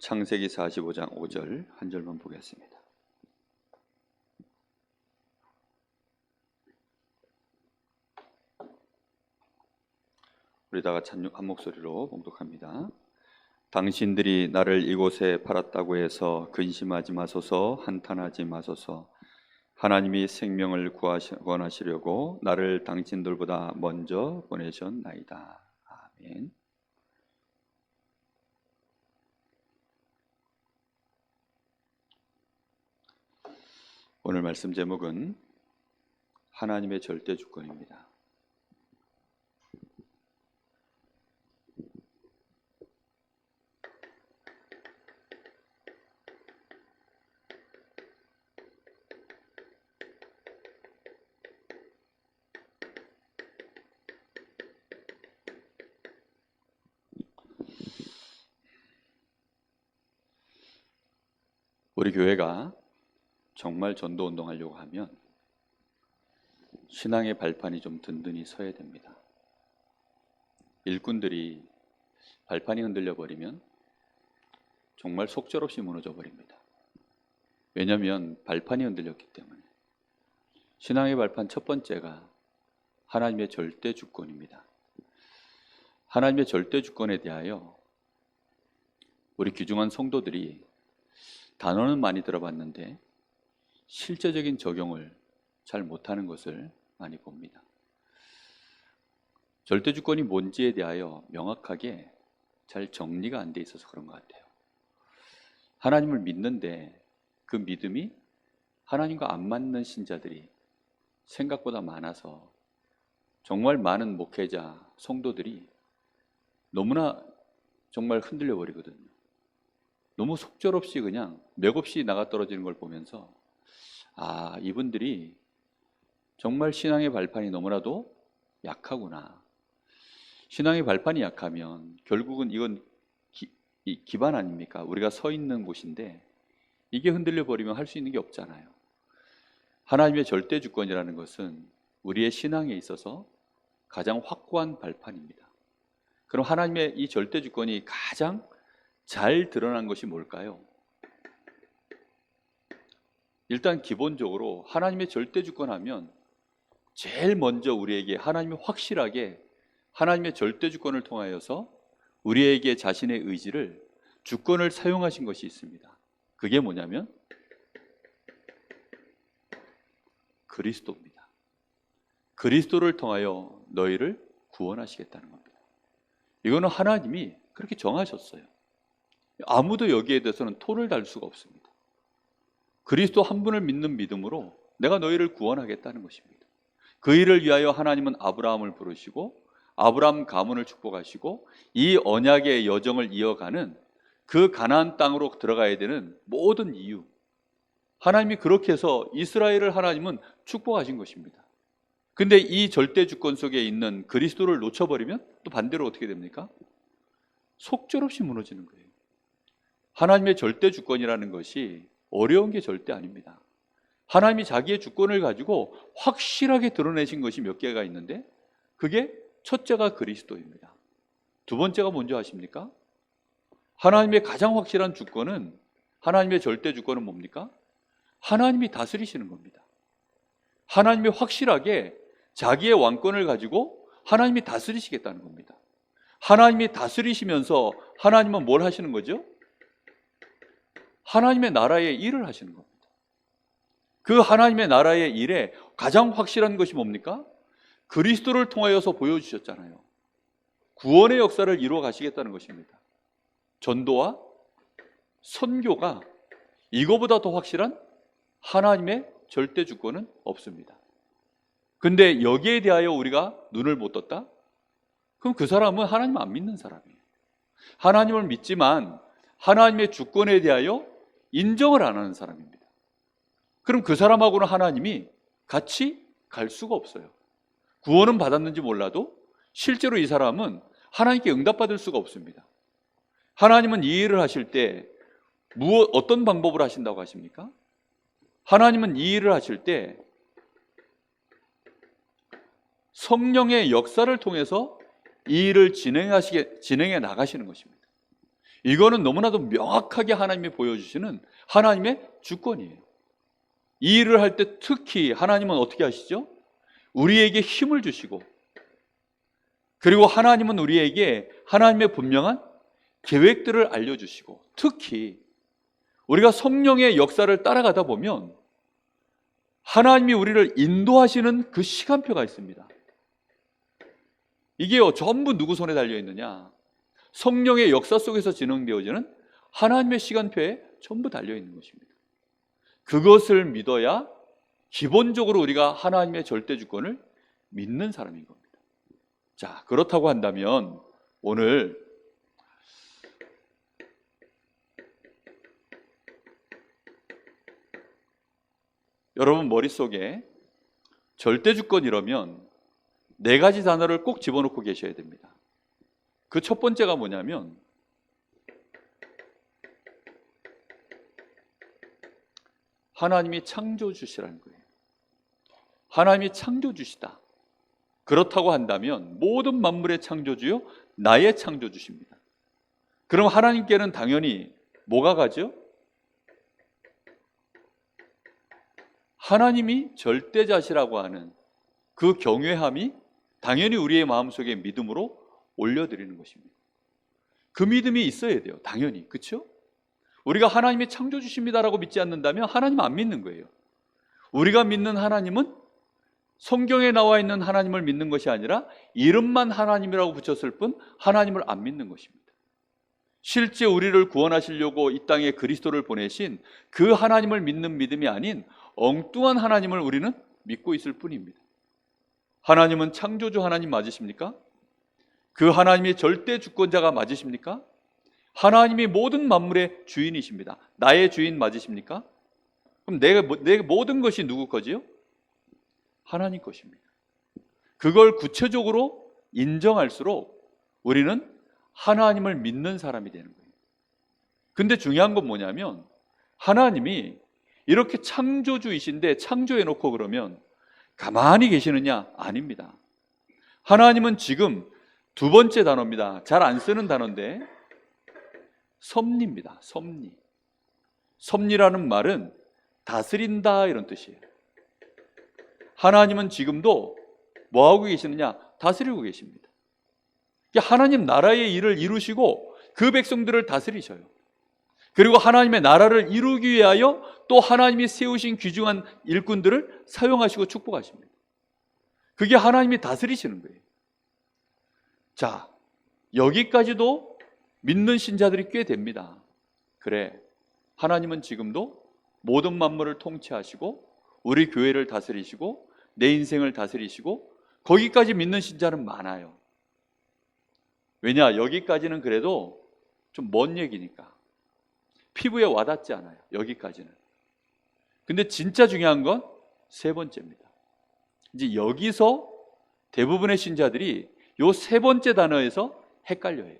창세기 45장 5절 한 절만 보겠습니다. 우리 다 같이 한 목소리로 봉독합니다. 당신들이 나를 이곳에 팔았다고 해서 근심하지 마소서, 한탄하지 마소서. 하나님이 생명을 구원하시려고 나를 당신들보다 먼저 보내셨나이다. 아멘. 오늘 말씀 제목은 하나님의 절대 주권입니다. 우리 교회가 정말 전도 운동하려고 하면 신앙의 발판이 좀 든든히 서야 됩니다. 일꾼들이 발판이 흔들려 버리면 정말 속절없이 무너져 버립니다. 왜냐하면 발판이 흔들렸기 때문에. 신앙의 발판 첫 번째가 하나님의 절대 주권입니다. 하나님의 절대 주권에 대하여 우리 귀중한 성도들이 단어는 많이 들어봤는데 실제적인 적용을 잘 못하는 것을 많이 봅니다. 절대 주권이 뭔지에 대하여 명확하게 잘 정리가 안 돼 있어서 그런 것 같아요. 하나님을 믿는데 그 믿음이 하나님과 안 맞는 신자들이 생각보다 많아서 정말 많은 목회자, 성도들이 너무나 정말 흔들려 버리거든요. 너무 속절없이 그냥 맥없이 나가 떨어지는 걸 보면서 이분들이 정말 신앙의 발판이 너무나도 약하구나. 신앙의 발판이 약하면 결국은 이건 기반 아닙니까? 우리가 서 있는 곳인데 이게 흔들려 버리면 할 수 있는 게 없잖아요. 하나님의 절대 주권이라는 것은 우리의 신앙에 있어서 가장 확고한 발판입니다. 그럼 하나님의 이 절대 주권이 가장 잘 드러난 것이 뭘까요? 일단 기본적으로 하나님의 절대 주권 하면 제일 먼저 우리에게 하나님이 확실하게 하나님의 절대 주권을 통하여서 우리에게 자신의 의지를 주권을 사용하신 것이 있습니다. 그게 뭐냐면 그리스도입니다. 그리스도를 통하여 너희를 구원하시겠다는 겁니다. 이거는 하나님이 그렇게 정하셨어요. 아무도 여기에 대해서는 토를 달 수가 없습니다. 그리스도 한 분을 믿는 믿음으로 내가 너희를 구원하겠다는 것입니다. 그 일을 위하여 하나님은 아브라함을 부르시고 아브라함 가문을 축복하시고 이 언약의 여정을 이어가는 그 가나안 땅으로 들어가야 되는 모든 이유, 하나님이 그렇게 해서 이스라엘을 하나님은 축복하신 것입니다. 근데 이 절대 주권 속에 있는 그리스도를 놓쳐버리면 또 반대로 어떻게 됩니까? 속절없이 무너지는 거예요. 하나님의 절대 주권이라는 것이 어려운 게 절대 아닙니다. 하나님이 자기의 주권을 가지고 확실하게 드러내신 것이 몇 개가 있는데 그게 첫째가 그리스도입니다. 두 번째가 뭔지 아십니까? 하나님의 가장 확실한 주권은, 하나님의 절대 주권은 뭡니까? 하나님이 다스리시는 겁니다. 하나님이 확실하게 자기의 왕권을 가지고 하나님이 다스리시겠다는 겁니다. 하나님이 다스리시면서 하나님은 뭘 하시는 거죠? 하나님의 나라의 일을 하시는 겁니다. 그 하나님의 나라의 일에 가장 확실한 것이 뭡니까? 그리스도를 통하여서 보여주셨잖아요. 구원의 역사를 이루어 가시겠다는 것입니다. 전도와 선교가 이거보다 더 확실한 하나님의 절대 주권은 없습니다. 근데 여기에 대하여 우리가 눈을 못 떴다? 그럼 그 사람은 하나님 안 믿는 사람이에요. 하나님을 믿지만 하나님의 주권에 대하여 인정을 안 하는 사람입니다. 그럼 그 사람하고는 하나님이 같이 갈 수가 없어요. 구원은 받았는지 몰라도 실제로 이 사람은 하나님께 응답받을 수가 없습니다. 하나님은 이 일을 하실 때 어떤 방법으로 하신다고 하십니까? 하나님은 이 일을 하실 때 성령의 역사를 통해서 이 일을 진행해 나가시는 것입니다. 이거는 너무나도 명확하게 하나님이 보여주시는 하나님의 주권이에요. 이 일을 할 때 특히 하나님은 어떻게 하시죠? 우리에게 힘을 주시고, 그리고 하나님은 우리에게 하나님의 분명한 계획들을 알려주시고, 특히 우리가 성령의 역사를 따라가다 보면 하나님이 우리를 인도하시는 그 시간표가 있습니다. 이게요, 전부 누구 손에 달려있느냐? 성령의 역사 속에서 진행되어지는 하나님의 시간표에 전부 달려있는 것입니다. 그것을 믿어야 기본적으로 우리가 하나님의 절대 주권을 믿는 사람인 겁니다. 자, 그렇다고 한다면 오늘 여러분 머릿속에 절대 주권이라면 네 가지 단어를 꼭 집어넣고 계셔야 됩니다. 그 첫 번째가 뭐냐면 하나님이 창조주시라는 거예요. 하나님이 창조주시다. 그렇다고 한다면 모든 만물의 창조주요, 나의 창조주십니다. 그럼 하나님께는 당연히 뭐가 가죠? 하나님이 절대자시라고 하는 그 경외함이 당연히 우리의 마음속에 믿음으로 올려드리는 것입니다. 그 믿음이 있어야 돼요. 당연히. 그렇죠? 우리가 하나님이 창조주십니다라고 믿지 않는다면 하나님 안 믿는 거예요. 우리가 믿는 하나님은 성경에 나와 있는 하나님을 믿는 것이 아니라 이름만 하나님이라고 붙였을 뿐 하나님을 안 믿는 것입니다. 실제 우리를 구원하시려고 이 땅에 그리스도를 보내신 그 하나님을 믿는 믿음이 아닌 엉뚱한 하나님을 우리는 믿고 있을 뿐입니다. 하나님은 창조주 하나님 맞으십니까? 그 하나님이 절대 주권자가 맞으십니까? 하나님이 모든 만물의 주인이십니다. 나의 주인 맞으십니까? 그럼 내 모든 것이 누구 거지요? 하나님 것입니다. 그걸 구체적으로 인정할수록 우리는 하나님을 믿는 사람이 되는 거예요. 근데 중요한 건 뭐냐면 하나님이 이렇게 창조주이신데 창조해놓고 그러면 가만히 계시느냐? 아닙니다. 하나님은 지금 두 번째 단어입니다. 잘 안 쓰는 단어인데 섭리입니다. 섭리. 섭리라는 말은 다스린다 이런 뜻이에요. 하나님은 지금도 뭐하고 계시느냐? 다스리고 계십니다. 하나님 나라의 일을 이루시고 그 백성들을 다스리셔요. 그리고 하나님의 나라를 이루기 위하여 또 하나님이 세우신 귀중한 일꾼들을 사용하시고 축복하십니다. 그게 하나님이 다스리시는 거예요. 자, 여기까지도 믿는 신자들이 꽤 됩니다. 그래, 하나님은 지금도 모든 만물을 통치하시고 우리 교회를 다스리시고 내 인생을 다스리시고 거기까지 믿는 신자는 많아요. 왜냐? 여기까지는 그래도 좀 먼 얘기니까 피부에 와닿지 않아요. 여기까지는. 근데 진짜 중요한 건 세 번째입니다. 이제 여기서 대부분의 신자들이 요 세 번째 단어에서 헷갈려해요.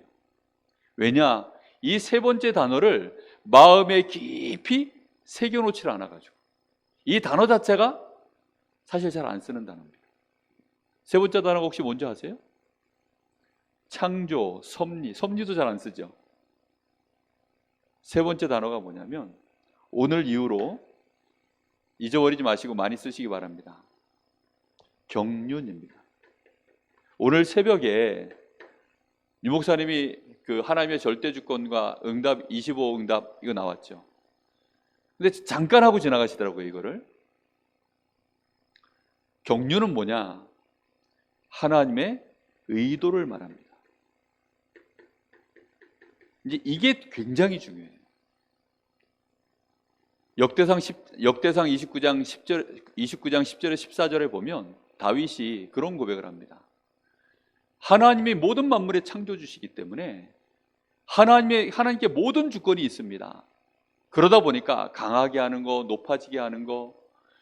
왜냐? 이 세 번째 단어를 마음에 깊이 새겨놓지 않아가지고 이 단어 자체가 사실 잘 안 쓰는 단어입니다. 세 번째 단어가 혹시 뭔지 아세요? 창조, 섭리. 섭리도 잘 안 쓰죠. 세 번째 단어가 뭐냐면 오늘 이후로 잊어버리지 마시고 많이 쓰시기 바랍니다. 경륜입니다. 오늘 새벽에 유 목사님이 그 하나님의 절대 주권과 응답 25 응답 이거 나왔죠. 근데 잠깐 하고 지나가시더라고요. 이거를. 경륜은 뭐냐? 하나님의 의도를 말합니다. 이제 이게 굉장히 중요해요. 역대상 29장 10절에 14절에 보면 다윗이 그런 고백을 합니다. 하나님이 모든 만물의 창조주시기 때문에 하나님께 모든 주권이 있습니다. 그러다 보니까 강하게 하는 거, 높아지게 하는 거,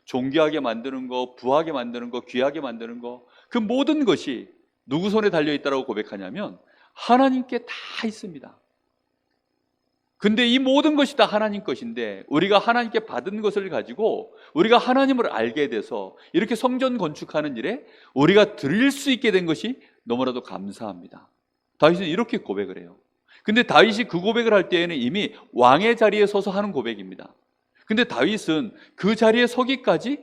존귀하게 만드는 거, 부하게 만드는 거, 귀하게 만드는 거, 그 모든 것이 누구 손에 달려있다고 고백하냐면 하나님께 다 있습니다. 근데 이 모든 것이 다 하나님 것인데 우리가 하나님께 받은 것을 가지고 우리가 하나님을 알게 돼서 이렇게 성전 건축하는 일에 우리가 드릴 수 있게 된 것이 너무나도 감사합니다. 다윗은 이렇게 고백을 해요. 근데 다윗이 그 고백을 할 때에는 이미 왕의 자리에 서서 하는 고백입니다. 근데 다윗은 그 자리에 서기까지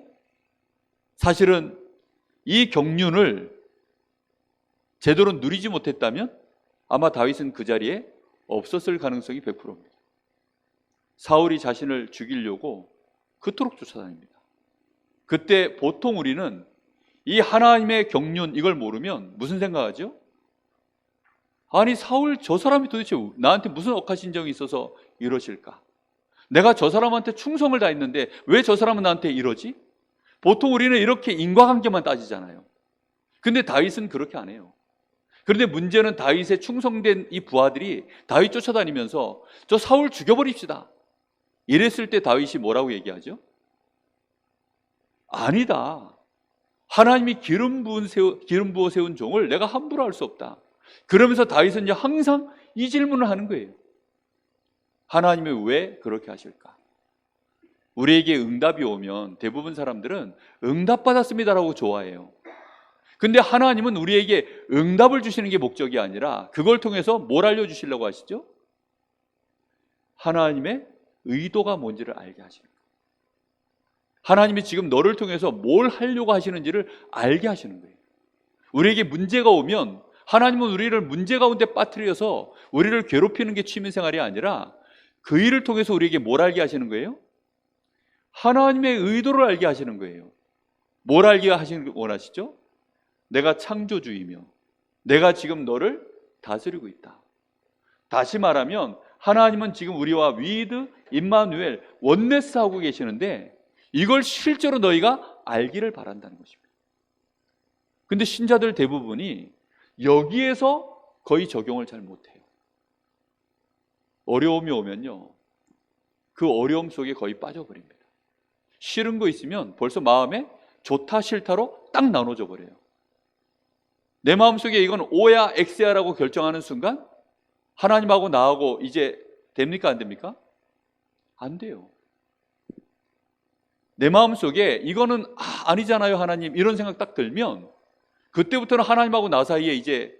사실은 이 경륜을 제대로 누리지 못했다면 아마 다윗은 그 자리에 없었을 가능성이 100%입니다. 사울이 자신을 죽이려고 그토록 쫓아다닙니다. 그때 보통 우리는 이 하나님의 경륜 이걸 모르면 무슨 생각하죠? 아니 사울 저 사람이 도대체 나한테 무슨 억하신정이 있어서 이러실까? 내가 저 사람한테 충성을 다했는데 왜 저 사람은 나한테 이러지? 보통 우리는 이렇게 인과관계만 따지잖아요. 근데 다윗은 그렇게 안 해요. 그런데 문제는 다윗의 충성된 이 부하들이 다윗 쫓아다니면서 저 사울 죽여버립시다 이랬을 때 다윗이 뭐라고 얘기하죠? 아니다. 하나님이 기름 부어 세운 종을 내가 함부로 할 수 없다. 그러면서 다윗은 이제 항상 이 질문을 하는 거예요. 하나님이 왜 그렇게 하실까? 우리에게 응답이 오면 대부분 사람들은 응답받았습니다라고 좋아해요. 근데 하나님은 우리에게 응답을 주시는 게 목적이 아니라 그걸 통해서 뭘 알려주시려고 하시죠? 하나님의 의도가 뭔지를 알게 하시는 거예요. 하나님이 지금 너를 통해서 뭘 하려고 하시는지를 알게 하시는 거예요. 우리에게 문제가 오면 하나님은 우리를 문제 가운데 빠뜨려서 우리를 괴롭히는 게 취미생활이 아니라 그 일을 통해서 우리에게 뭘 알게 하시는 거예요? 하나님의 의도를 알게 하시는 거예요. 뭘 알게 하시는 걸 원하시죠? 내가 창조주이며 내가 지금 너를 다스리고 있다. 다시 말하면 하나님은 지금 우리와 위드, 임마누엘, 원네스 하고 계시는데 이걸 실제로 너희가 알기를 바란다는 것입니다. 근데 신자들 대부분이 여기에서 거의 적용을 잘 못해요. 어려움이 오면요 그 어려움 속에 거의 빠져버립니다. 싫은 거 있으면 벌써 마음에 좋다 싫다로 딱 나눠져 버려요. 내 마음속에 이건 O야 X야라고 결정하는 순간 하나님하고 나하고 이제 됩니까 안 됩니까? 안 돼요. 내 마음속에 이거는 아니잖아요 하나님 이런 생각 딱 들면 그때부터는 하나님하고 나 사이에 이제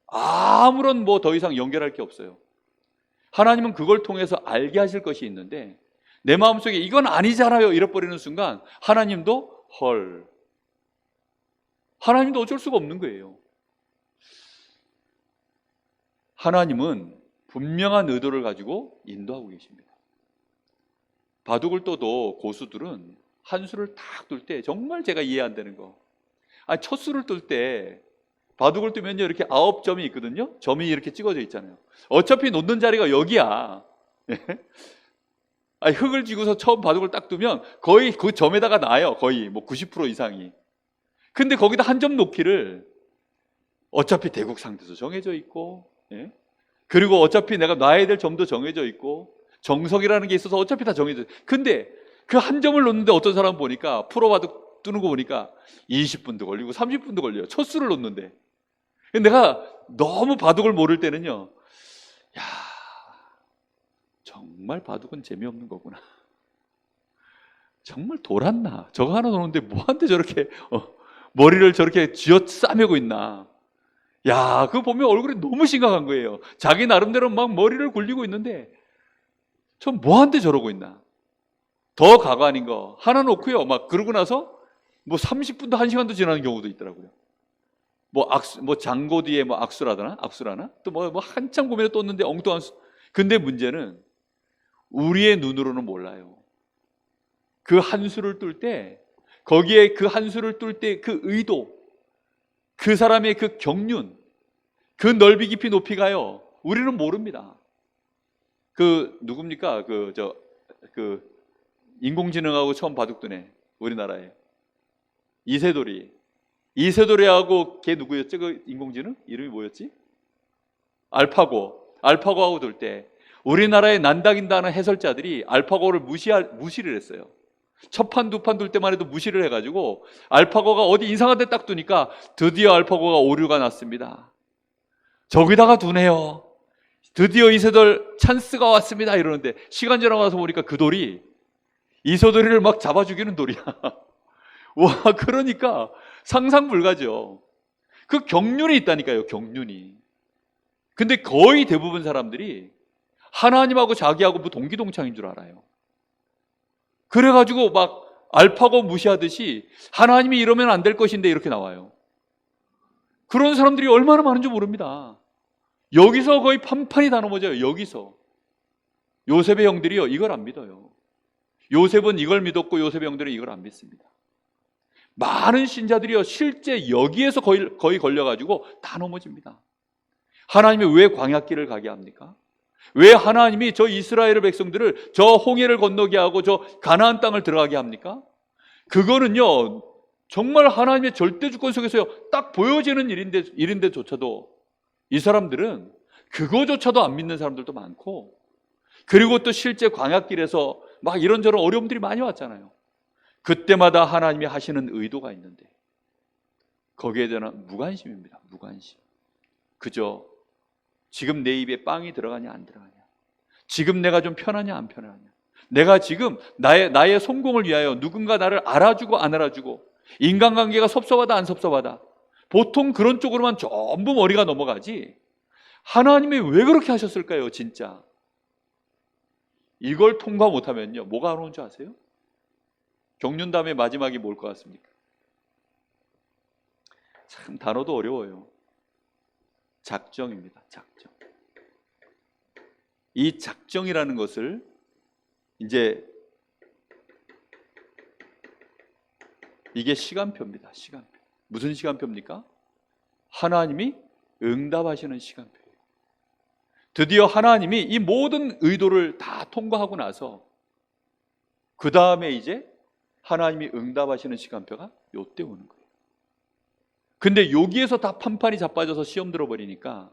아무런 뭐 더 이상 연결할 게 없어요. 하나님은 그걸 통해서 알게 하실 것이 있는데 내 마음속에 이건 아니잖아요 이래버리는 순간 하나님도 하나님도 어쩔 수가 없는 거예요. 하나님은 분명한 의도를 가지고 인도하고 계십니다. 바둑을 떠도 고수들은 한 수를 탁 둘 때 정말 제가 이해 안 되는 거 첫 수를 뜰 때 바둑을 뜨면요 이렇게 9점이 있거든요. 점이 이렇게 찍어져 있잖아요. 어차피 놓는 자리가 여기야. 흙을 쥐고서 처음 바둑을 딱 두면 거의 그 점에다가 놔요. 거의 뭐 90% 이상이. 근데 거기다 한 점 놓기를 어차피 대국 상대도 정해져 있고 그리고 어차피 내가 놔야 될 점도 정해져 있고 정석이라는 게 있어서 어차피 다 정해져 있어요. 근데 그 한 점을 놓는데 어떤 사람 보니까 프로 바둑 뜨는 거 보니까 20분도 걸리고 30분도 걸려요. 첫 수를 놓는데. 내가 너무 바둑을 모를 때는요 야 정말 바둑은 재미없는 거구나. 정말 돌았나. 저거 하나 놓는데 뭐한테 저렇게 머리를 저렇게 쥐어 싸매고 있나. 야 그거 보면 얼굴이 너무 심각한 거예요. 자기 나름대로 막 머리를 굴리고 있는데 저 뭐한테 저러고 있나. 더 가관인 거 하나 놓고요 막 그러고 나서 뭐 30분도 1시간도 지나는 경우도 있더라고요. 뭐 장고 뒤에 뭐 악수라나 또 뭐 한참 고민해 떴는데 엉뚱한 수. 근데 문제는 우리의 눈으로는 몰라요. 그 한 수를 뜰 때 거기에 그 한 수를 뜰 때 그 의도, 그 사람의 그 경륜, 그 넓이 깊이 높이가요 우리는 모릅니다. 그 누굽니까? 그 인공지능하고 처음 바둑 두네 우리나라에 이세돌이하고 걔 누구였지? 그 인공지능 이름이 뭐였지? 알파고하고 둘 때 우리나라에 난다긴다는 해설자들이 알파고를 무시를 했어요. 첫 판 두 판 둘 때만 해도 무시를 해가지고 알파고가 어디 이상한 데 딱 두니까 드디어 알파고가 오류가 났습니다. 저기다가 두네요. 드디어 이세돌 찬스가 왔습니다 이러는데 시간 지나고 나서 보니까 그 돌이 이세돌이를 막 잡아 죽이는 돌이야. 와 그러니까 상상 불가죠. 그 경륜이 있다니까요. 경륜이. 근데 거의 대부분 사람들이 하나님하고 자기하고 뭐 동기동창인 줄 알아요. 그래가지고 막 알파고 무시하듯이 하나님이 이러면 안 될 것인데 이렇게 나와요. 그런 사람들이 얼마나 많은지 모릅니다. 여기서 거의 판판이 다 넘어져요. 여기서. 요셉의 형들이요, 이걸 안 믿어요. 요셉은 이걸 믿었고 요셉의 형들은 이걸 안 믿습니다. 많은 신자들이요, 실제 여기에서 거의 걸려가지고 다 넘어집니다. 하나님이 왜 광야길을 가게 합니까? 왜 하나님이 저 이스라엘 백성들을 저 홍해를 건너게 하고 저 가나안 땅을 들어가게 합니까? 그거는요, 정말 하나님의 절대 주권 속에서요, 딱 보여지는 일인데조차도 이 사람들은 그거조차도 안 믿는 사람들도 많고, 그리고 또 실제 광야길에서 막 이런저런 어려움들이 많이 왔잖아요. 그때마다 하나님이 하시는 의도가 있는데 거기에 대한 무관심입니다. 무관심. 그저 지금 내 입에 빵이 들어가냐 안 들어가냐, 지금 내가 좀 편하냐 안 편하냐, 내가 지금 나의 성공을 위하여 누군가 나를 알아주고 안 알아주고, 인간관계가 섭섭하다 안 섭섭하다, 보통 그런 쪽으로만 전부 머리가 넘어가지 하나님이 왜 그렇게 하셨을까요? 진짜 이걸 통과 못하면요, 뭐가 안 오는 줄 아세요? 경륜 다음에 마지막이 뭘 것 같습니까? 참 단어도 어려워요. 작정입니다. 작정. 이 작정이라는 것을 이제 이게 시간표입니다. 시간표. 무슨 시간표입니까? 하나님이 응답하시는 시간표예요. 드디어 하나님이 이 모든 의도를 다 통과하고 나서 그 다음에 이제 하나님이 응답하시는 시간표가 요때 오는 거예요. 근데 여기에서 다 판판이 자빠져서 시험 들어버리니까,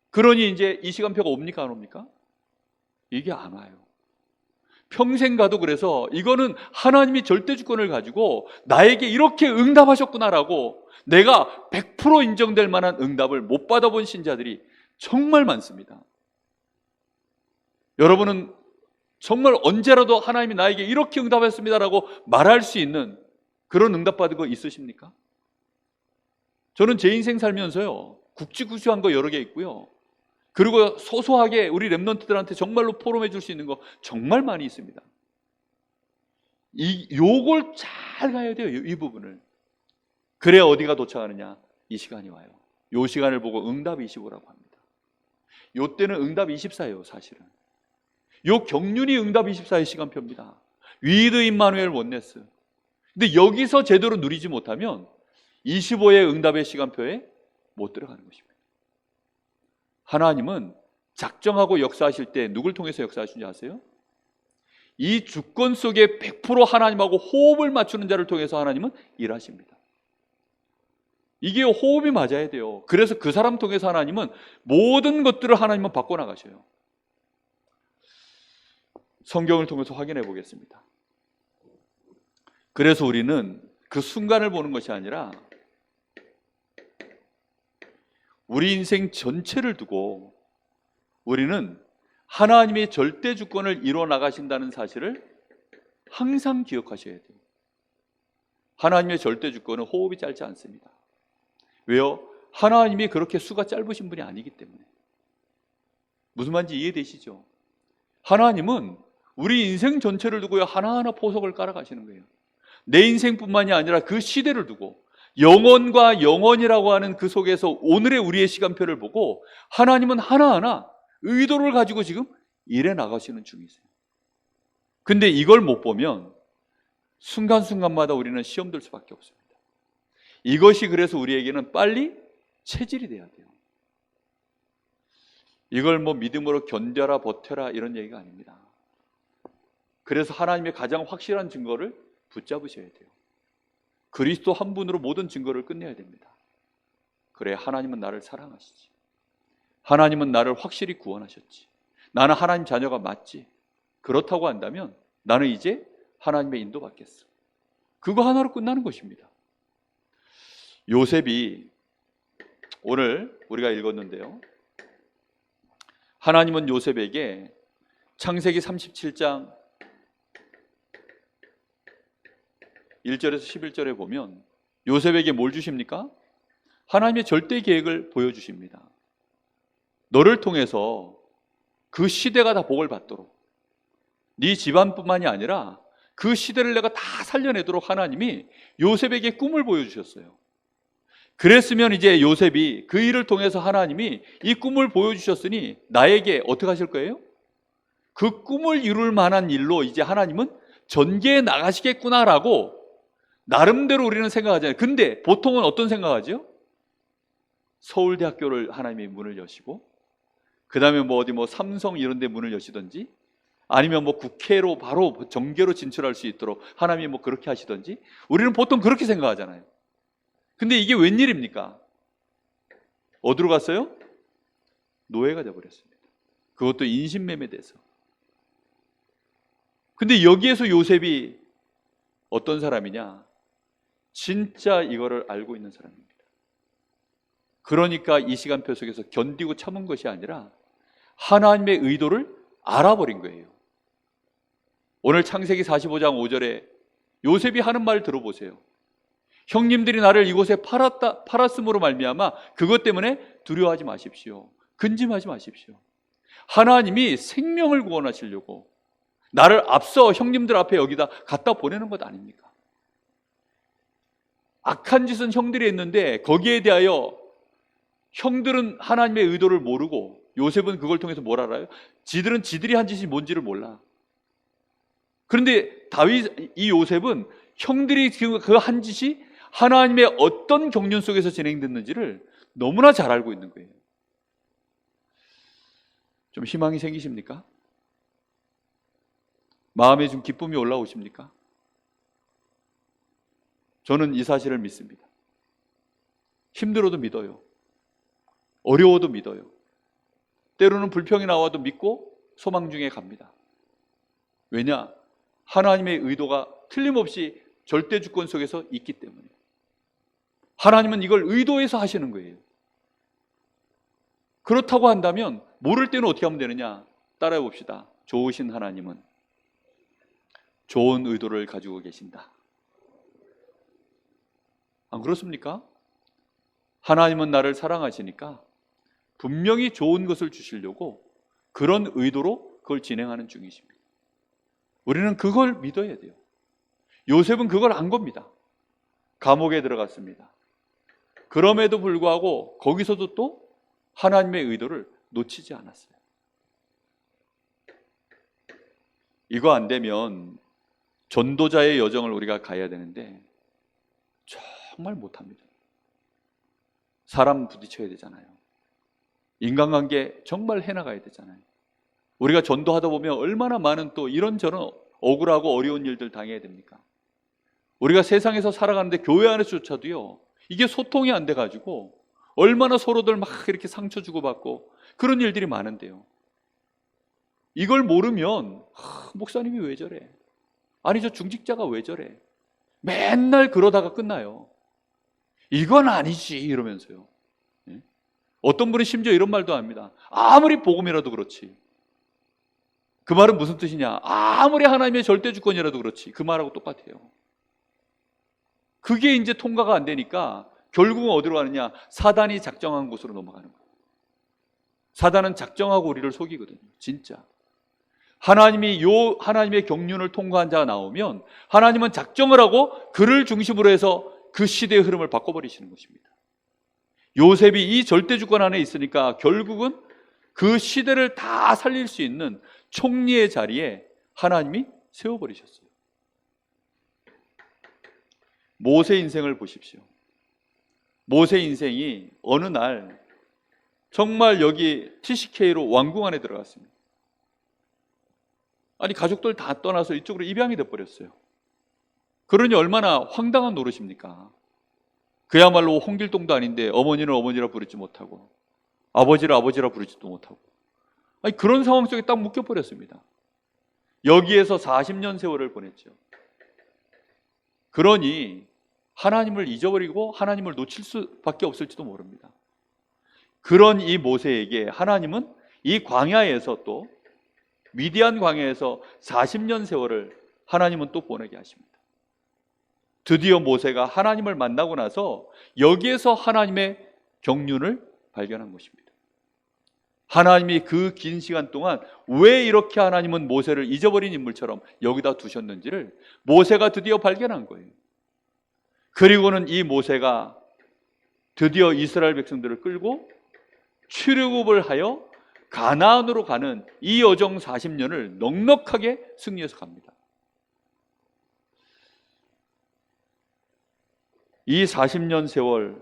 그러니 이제 이 시간표가 옵니까 안 옵니까? 이게 안 와요. 평생 가도. 그래서 이거는 하나님이 절대 주권을 가지고 나에게 이렇게 응답하셨구나라고 내가 100% 인정될 만한 응답을 못 받아본 신자들이 정말 많습니다. 여러분은 정말 언제라도 하나님이 나에게 이렇게 응답했습니다라고 말할 수 있는 그런 응답받은 거 있으십니까? 저는 제 인생 살면서요, 굵직굵직한 거 여러 개 있고요, 그리고 소소하게 우리 랩런트들한테 정말로 포럼해 줄 수 있는 거 정말 많이 있습니다. 요걸 잘 가야 돼요. 이 부분을. 그래야 어디가 도착하느냐? 이 시간이 와요. 요 시간을 보고 응답 25라고 합니다. 요 때는 응답 24예요, 사실은. 요 경륜이 응답 24의 시간표입니다. 위드 임마누엘 원네스. 근데 여기서 제대로 누리지 못하면 25의 응답의 시간표에 못 들어가는 것입니다. 하나님은 작정하고 역사하실 때 누굴 통해서 역사하시는지 아세요? 이 주권 속에 100% 하나님하고 호흡을 맞추는 자를 통해서 하나님은 일하십니다. 이게 호흡이 맞아야 돼요. 그래서 그 사람 통해서 하나님은 모든 것들을 하나님은 바꿔나가셔요. 성경을 통해서 확인해 보겠습니다. 그래서 우리는 그 순간을 보는 것이 아니라 우리 인생 전체를 두고 우리는 하나님의 절대 주권을 이루어 나가신다는 사실을 항상 기억하셔야 돼요. 하나님의 절대 주권은 호흡이 짧지 않습니다. 왜요? 하나님이 그렇게 수가 짧으신 분이 아니기 때문에. 무슨 말인지 이해되시죠? 하나님은 우리 인생 전체를 두고 하나하나 포석을 깔아가시는 거예요. 내 인생뿐만이 아니라 그 시대를 두고 영원과 영원이라고 하는 그 속에서 오늘의 우리의 시간표를 보고 하나님은 하나하나 의도를 가지고 지금 일해 나가시는 중이세요. 근데 이걸 못 보면 순간순간마다 우리는 시험 들 수밖에 없습니다. 이것이 그래서 우리에게는 빨리 체질이 돼야 돼요. 이걸 뭐 믿음으로 견뎌라 버텨라 이런 얘기가 아닙니다. 그래서 하나님의 가장 확실한 증거를 붙잡으셔야 돼요. 그리스도 한 분으로 모든 증거를 끝내야 됩니다. 그래, 하나님은 나를 사랑하시지, 하나님은 나를 확실히 구원하셨지, 나는 하나님 자녀가 맞지, 그렇다고 한다면 나는 이제 하나님의 인도 받겠어. 그거 하나로 끝나는 것입니다. 요셉이 오늘 우리가 읽었는데요, 하나님은 요셉에게 창세기 37장 1절에서 11절에 보면 요셉에게 뭘 주십니까? 하나님의 절대 계획을 보여주십니다. 너를 통해서 그 시대가 다 복을 받도록, 네 집안뿐만이 아니라 그 시대를 내가 다 살려내도록 하나님이 요셉에게 꿈을 보여주셨어요. 그랬으면 이제 요셉이 그 일을 통해서 하나님이 이 꿈을 보여주셨으니 나에게 어떻게 하실 거예요? 그 꿈을 이룰 만한 일로 이제 하나님은 전개해 나가시겠구나라고 나름대로 우리는 생각하잖아요. 근데 보통은 어떤 생각하죠? 서울대학교를 하나님이 문을 여시고, 그 다음에 뭐 어디 뭐 삼성 이런 데 문을 여시든지, 아니면 뭐 국회로 바로 정계로 진출할 수 있도록 하나님이 뭐 그렇게 하시든지, 우리는 보통 그렇게 생각하잖아요. 근데 이게 웬일입니까? 어디로 갔어요? 노예가 되어버렸습니다. 그것도 인신매매돼서. 근데 여기에서 요셉이 어떤 사람이냐? 진짜 이거를 알고 있는 사람입니다. 그러니까 이 시간표 속에서 견디고 참은 것이 아니라 하나님의 의도를 알아버린 거예요. 오늘 창세기 45장 5절에 요셉이 하는 말 들어보세요. 형님들이 나를 이곳에 팔았음으로 말미암아 그것 때문에 두려워하지 마십시오. 근심하지 마십시오. 하나님이 생명을 구원하시려고 나를 앞서 형님들 앞에 여기다 갖다 보내는 것 아닙니까? 악한 짓은 형들이 했는데 거기에 대하여 형들은 하나님의 의도를 모르고 요셉은 그걸 통해서 뭘 알아요? 지들은 지들이 한 짓이 뭔지를 몰라. 그런데 이 요셉은 형들이 그 한 짓이 하나님의 어떤 경륜 속에서 진행됐는지를 너무나 잘 알고 있는 거예요. 좀 희망이 생기십니까? 마음에 좀 기쁨이 올라오십니까? 저는 이 사실을 믿습니다. 힘들어도 믿어요. 어려워도 믿어요. 때로는 불평이 나와도 믿고 소망 중에 갑니다. 왜냐? 하나님의 의도가 틀림없이 절대 주권 속에서 있기 때문에. 하나님은 이걸 의도해서 하시는 거예요. 그렇다고 한다면 모를 때는 어떻게 하면 되느냐? 따라해 봅시다. 좋으신 하나님은 좋은 의도를 가지고 계신다. 안 그렇습니까? 하나님은 나를 사랑하시니까 분명히 좋은 것을 주시려고 그런 의도로 그걸 진행하는 중이십니다. 우리는 그걸 믿어야 돼요. 요셉은 그걸 안 겁니다. 감옥에 들어갔습니다. 그럼에도 불구하고 거기서도 또 하나님의 의도를 놓치지 않았어요. 이거 안 되면 전도자의 여정을 우리가 가야 되는데 정말 못합니다. 사람 부딪혀야 되잖아요. 인간관계 정말 해나가야 되잖아요. 우리가 전도하다 보면 얼마나 많은 또 이런저런 억울하고 어려운 일들 당해야 됩니까? 우리가 세상에서 살아가는데 교회 안에서조차도요, 이게 소통이 안 돼가지고 얼마나 서로들 막 이렇게 상처 주고받고 그런 일들이 많은데요. 이걸 모르면 목사님이 왜 저래? 아니 저 중직자가 왜 저래? 맨날 그러다가 끝나요. 이건 아니지 이러면서요. 어떤 분은 심지어 이런 말도 합니다. 아무리 복음이라도 그렇지. 그 말은 무슨 뜻이냐? 아무리 하나님의 절대 주권이라도 그렇지. 그 말하고 똑같아요. 그게 이제 통과가 안 되니까 결국은 어디로 가느냐? 사단이 작정한 곳으로 넘어가는 거예요. 사단은 작정하고 우리를 속이거든요. 진짜. 하나님의 경륜을 통과한 자가 나오면 하나님은 작정을 하고 그를 중심으로 해서 그 시대의 흐름을 바꿔버리시는 것입니다. 요셉이 이 절대주권 안에 있으니까 결국은 그 시대를 다 살릴 수 있는 총리의 자리에 하나님이 세워버리셨어요. 모세 인생을 보십시오. 모세 인생이 어느 날 정말 여기 TCK로 왕궁 안에 들어갔습니다. 아니 가족들 다 떠나서 이쪽으로 입양이 돼버렸어요. 그러니 얼마나 황당한 노릇입니까? 그야말로 홍길동도 아닌데 어머니는 어머니라 부르지 못하고 아버지를 아버지라 부르지도 못하고, 아니 그런 상황 속에 딱 묶여버렸습니다. 여기에서 40년 세월을 보냈죠. 그러니 하나님을 잊어버리고 하나님을 놓칠 수밖에 없을지도 모릅니다. 그런 이 모세에게 하나님은 이 광야에서 또 미디안 광야에서 40년 세월을 하나님은 또 보내게 하십니다. 드디어 모세가 하나님을 만나고 나서 여기에서 하나님의 경륜을 발견한 것입니다. 하나님이 그 긴 시간 동안 왜 이렇게 하나님은 모세를 잊어버린 인물처럼 여기다 두셨는지를 모세가 드디어 발견한 거예요. 그리고는 이 모세가 드디어 이스라엘 백성들을 끌고 출애굽을 하여 가나안으로 가는 이 여정 40년을 넉넉하게 승리해서 갑니다. 이 40년 세월,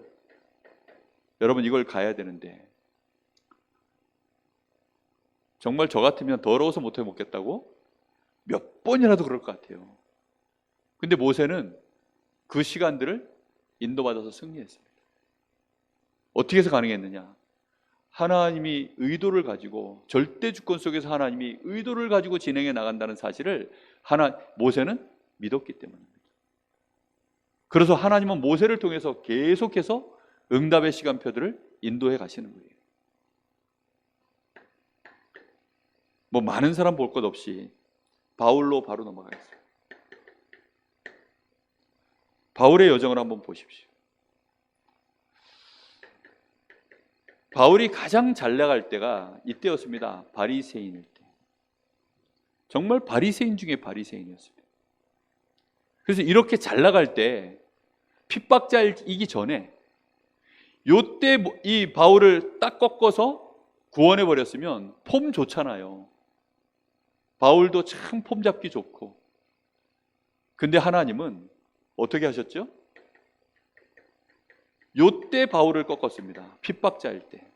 여러분 이걸 가야 되는데 정말 저 같으면 더러워서 못해 먹겠다고 몇 번이라도 그럴 것 같아요. 근데 모세는 그 시간들을 인도받아서 승리했습니다. 어떻게 해서 가능했느냐? 하나님이 의도를 가지고, 절대 주권 속에서 하나님이 의도를 가지고 진행해 나간다는 사실을 모세는 믿었기 때문입니다. 그래서 하나님은 모세를 통해서 계속해서 응답의 시간표들을 인도해 가시는 거예요. 뭐 많은 사람 볼 것 없이 바울로 바로 넘어가겠어요. 바울의 여정을 한번 보십시오. 바울이 가장 잘 나갈 때가 이때였습니다. 바리새인일 때. 정말 바리새인 중에 바리새인이었습니다. 그래서 이렇게 잘 나갈 때 핍박자이기 전에 요때 이 바울을 딱 꺾어서 구원해 버렸으면 폼 좋잖아요. 바울도 참 폼 잡기 좋고. 근데 하나님은 어떻게 하셨죠? 요때 바울을 꺾었습니다. 핍박자일 때.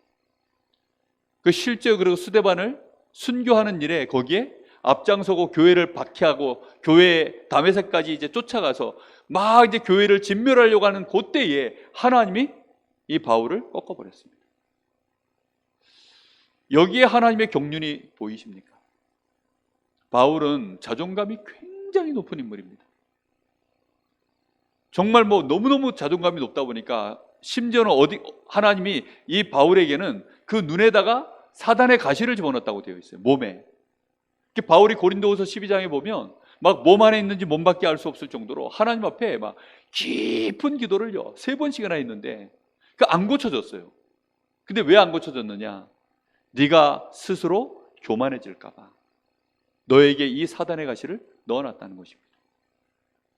그 실제 그리고 스데반을 순교하는 일에 거기에 앞장서고 교회를 박해하고 교회 다메섹까지 이제 쫓아가서 막 이제 교회를 진멸하려고 하는 그때에 하나님이 이 바울을 꺾어버렸습니다. 여기에 하나님의 경륜이 보이십니까? 바울은 자존감이 굉장히 높은 인물입니다. 정말 뭐 너무너무 자존감이 높다 보니까 심지어는 하나님이 이 바울에게는 그 눈에다가 사단의 가시를 집어넣었다고 되어 있어요. 몸에. 바울이 고린도후서 12장에 보면 막 몸 안에 있는지 몸 밖에 알 수 없을 정도로 하나님 앞에 막 깊은 기도를요 3번씩이나 했는데 그 안 고쳐졌어요. 근데 왜 안 고쳐졌느냐? 네가 스스로 교만해질까 봐 너에게 이 사단의 가시를 넣어놨다는 것입니다.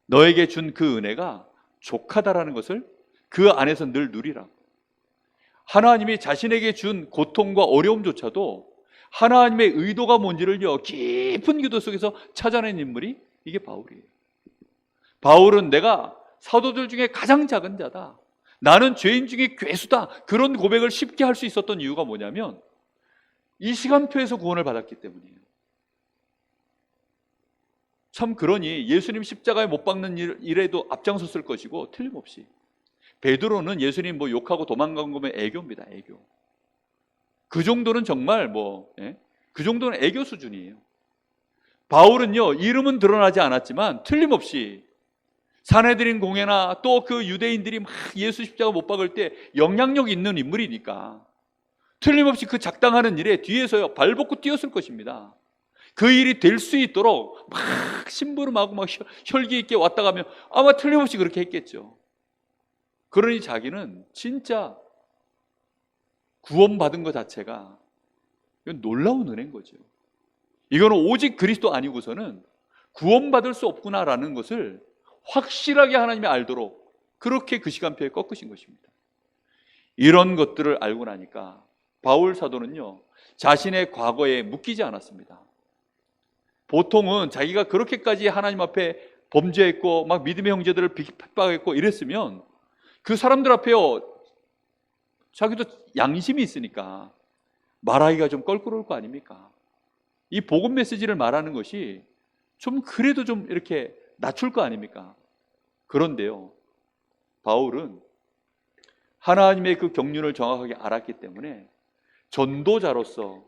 너에게 준 그 은혜가 족하다라는 것을 그 안에서 늘 누리라고. 하나님이 자신에게 준 고통과 어려움조차도 하나님의 의도가 뭔지를요 깊은 기도 속에서 찾아낸 인물이 이게 바울이에요. 바울은 내가 사도들 중에 가장 작은 자다, 나는 죄인 중에 괴수다, 그런 고백을 쉽게 할 수 있었던 이유가 뭐냐면 이 시간표에서 구원을 받았기 때문이에요. 참 그러니 예수님 십자가에 못 박는 일에도 앞장섰을 것이고 틀림없이. 베드로는 예수님 뭐 욕하고 도망간 거면 애교입니다. 애교. 그 정도는 정말 그 정도는 애교 수준이에요. 바울은요 이름은 드러나지 않았지만 틀림없이 산헤드린 공회나 또 그 유대인들이 막 예수 십자가 못 박을 때 영향력 있는 인물이니까 틀림없이 그 작당하는 일에 뒤에서요 발벗고 뛰었을 것입니다. 그 일이 될 수 있도록 막 심부름하고 막 혈기 있게 왔다 가면 아마 틀림없이 그렇게 했겠죠. 그러니 자기는 진짜 구원받은 것 자체가 놀라운 은혜인 거죠. 이거는 오직 그리스도 아니고서는 구원받을 수 없구나라는 것을 확실하게 하나님이 알도록 그렇게 그 시간표에 꺾으신 것입니다. 이런 것들을 알고 나니까 바울 사도는요 자신의 과거에 묶이지 않았습니다. 보통은 자기가 그렇게까지 하나님 앞에 범죄했고 막 믿음의 형제들을 핍박했고 이랬으면 그 사람들 앞에요 자기도 양심이 있으니까 말하기가 좀 껄끄러울 거 아닙니까? 이 복음 메시지를 말하는 것이 좀 그래도 좀 이렇게 낮출 거 아닙니까? 그런데요 바울은 하나님의 그 경륜을 정확하게 알았기 때문에 전도자로서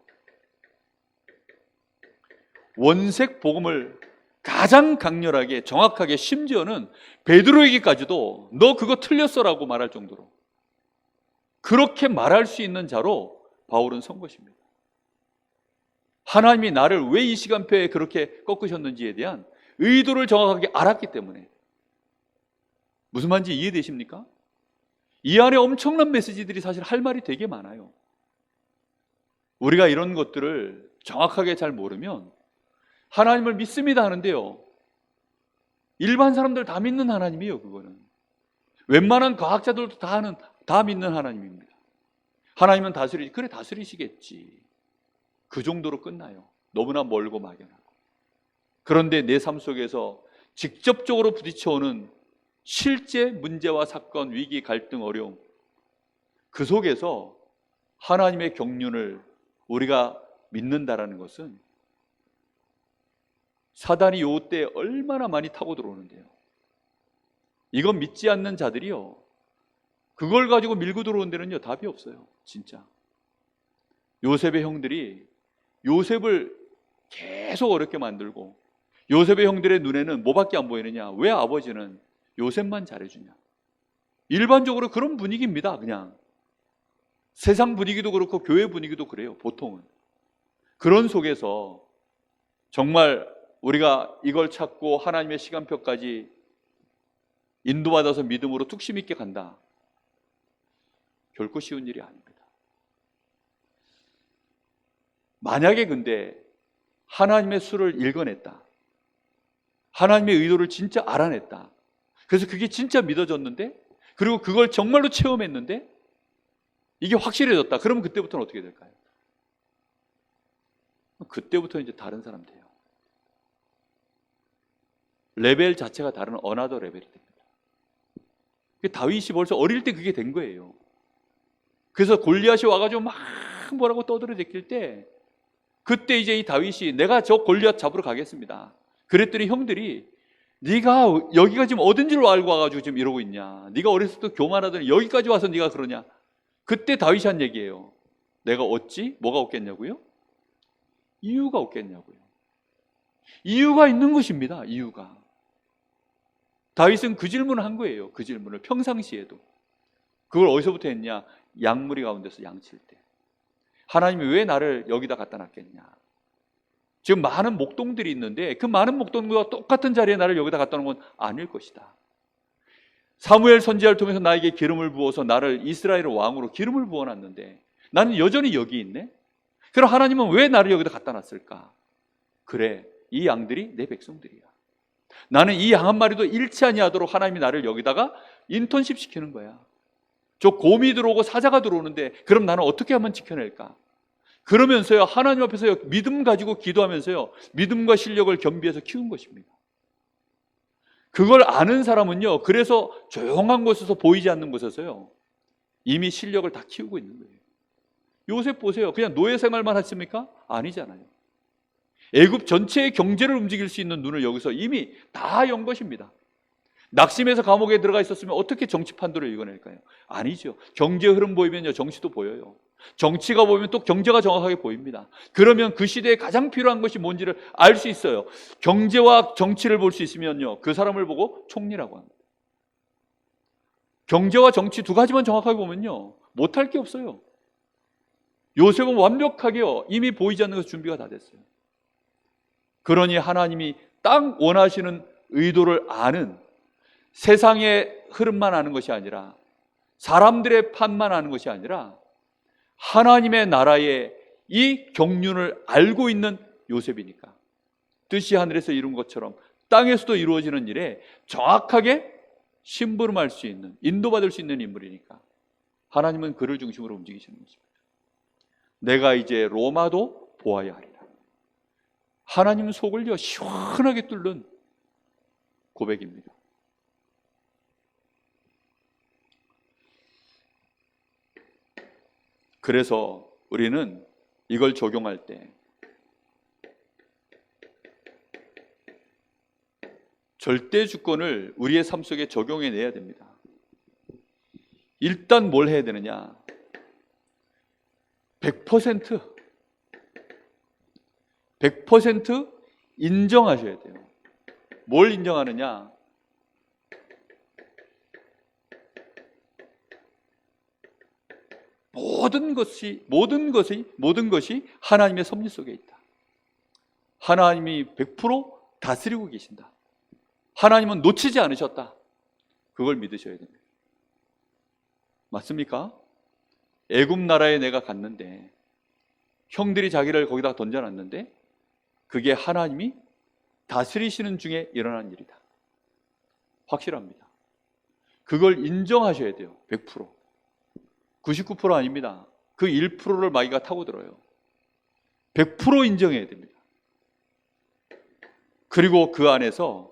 원색 복음을 가장 강렬하게 정확하게, 심지어는 베드로에게까지도 너 그거 틀렸어라고 말할 정도로 그렇게 말할 수 있는 자로 바울은 선 것입니다. 하나님이 나를 왜 이 시간표에 그렇게 꺾으셨는지에 대한 의도를 정확하게 알았기 때문에. 무슨 말인지 이해되십니까? 이 안에 엄청난 메시지들이 사실 할 말이 되게 많아요. 우리가 이런 것들을 정확하게 잘 모르면 하나님을 믿습니다 하는데요, 일반 사람들 다 믿는 하나님이에요. 그거는 웬만한 과학자들도 다 믿는 하나님입니다. 하나님은 그래 다스리시겠지, 그 정도로 끝나요. 너무나 멀고 막연하고. 그런데 내 삶 속에서 직접적으로 부딪혀오는 실제 문제와 사건, 위기, 갈등, 어려움, 그 속에서 하나님의 경륜을 우리가 믿는다라는 것은 사단이 요 때 얼마나 많이 타고 들어오는데요. 이건 믿지 않는 자들이요, 그걸 가지고 밀고 들어온 데는요 답이 없어요. 진짜 요셉의 형들이 요셉을 계속 어렵게 만들고, 요셉의 형들의 눈에는 뭐밖에 안 보이느냐? 왜 아버지는 요셉만 잘해주냐? 일반적으로 그런 분위기입니다. 그냥 세상 분위기도 그렇고 교회 분위기도 그래요. 보통은 그런 속에서 정말 우리가 이걸 찾고 하나님의 시간표까지 인도받아서 믿음으로 뚝심 있게 간다, 결코 쉬운 일이 아닙니다. 만약에 근데 하나님의 수를 읽어냈다, 하나님의 의도를 진짜 알아냈다, 그래서 그게 진짜 믿어졌는데, 그리고 그걸 정말로 체험했는데 이게 확실해졌다, 그러면 그때부터는 어떻게 될까요? 그때부터 이제 다른 사람 돼요. 레벨 자체가 다른 어나더 레벨이 됩니다. 다윗이 벌써 어릴 때 그게 된 거예요. 그래서 골리앗이 와가지고 막 뭐라고 떠들어 제낄 때, 그때 이제 이 다윗이 내가 저 골리앗 잡으러 가겠습니다. 그랬더니 형들이 네가 여기가 지금 어딘 줄 알고 와가지고 지금 이러고 있냐, 네가 어렸을 때 교만하더니 여기까지 와서 네가 그러냐. 그때 다윗이 한 얘기예요. 내가 어찌 뭐가 없겠냐고요? 이유가 없겠냐고요. 이유가 있는 것입니다. 이유가. 다윗은 그 질문을 한 거예요. 그 질문을 평상시에도. 그걸 어디서부터 했냐? 양무리 가운데서 양칠 때. 하나님이 왜 나를 여기다 갖다 놨겠냐? 지금 많은 목동들이 있는데 그 많은 목동과 똑같은 자리에 나를 여기다 갖다 놓은 건 아닐 것이다. 사무엘 선지자를 통해서 나에게 기름을 부어서 나를 이스라엘의 왕으로 기름을 부어놨는데 나는 여전히 여기 있네? 그럼 하나님은 왜 나를 여기다 갖다 놨을까? 그래, 이 양들이 내 백성들이야. 나는 이 양 한 마리도 잃지 아니하도록 하나님이 나를 여기다가 인턴십 시키는 거야. 저 곰이 들어오고 사자가 들어오는데 그럼 나는 어떻게 하면 지켜낼까? 그러면서요, 하나님 앞에서 믿음 가지고 기도하면서요, 믿음과 실력을 겸비해서 키운 것입니다. 그걸 아는 사람은요, 그래서 조용한 곳에서, 보이지 않는 곳에서요 이미 실력을 다 키우고 있는 거예요. 요셉 보세요. 그냥 노예 생활만 했습니까? 아니잖아요. 애굽 전체의 경제를 움직일 수 있는 눈을 여기서 이미 다 연 것입니다. 낙심해서 감옥에 들어가 있었으면 어떻게 정치 판도를 읽어낼까요? 아니죠. 경제 흐름 보이면요, 정치도 보여요. 정치가 보이면 또 경제가 정확하게 보입니다. 그러면 그 시대에 가장 필요한 것이 뭔지를 알 수 있어요. 경제와 정치를 볼 수 있으면요, 그 사람을 보고 총리라고 합니다. 경제와 정치 두 가지만 정확하게 보면요, 못할 게 없어요. 요셉은 완벽하게요, 이미 보이지 않는 것에 준비가 다 됐어요. 그러니 하나님이 딱 원하시는 의도를 아는, 세상의 흐름만 아는 것이 아니라, 사람들의 판만 아는 것이 아니라 하나님의 나라의 이 경륜을 알고 있는 요셉이니까, 뜻이 하늘에서 이룬 것처럼 땅에서도 이루어지는 일에 정확하게 심부름할 수 있는, 인도받을 수 있는 인물이니까 하나님은 그를 중심으로 움직이시는 것입니다. 내가 이제 로마도 보아야 하리라. 하나님 속을요 시원하게 뚫는 고백입니다. 그래서 우리는 이걸 적용할 때 절대 주권을 우리의 삶 속에 적용해내야 됩니다. 일단 뭘 해야 되느냐? 100% 인정하셔야 돼요. 뭘 인정하느냐? 모든 것이 하나님의 섭리 속에 있다. 하나님이 100% 다스리고 계신다. 하나님은 놓치지 않으셨다. 그걸 믿으셔야 됩니다. 맞습니까? 애굽 나라에 내가 갔는데 형들이 자기를 거기다 던져놨는데 그게 하나님이 다스리시는 중에 일어난 일이다. 확실합니다. 그걸 인정하셔야 돼요. 100%. 99% 아닙니다. 그 1%를 마귀가 타고 들어요. 100% 인정해야 됩니다. 그리고 그 안에서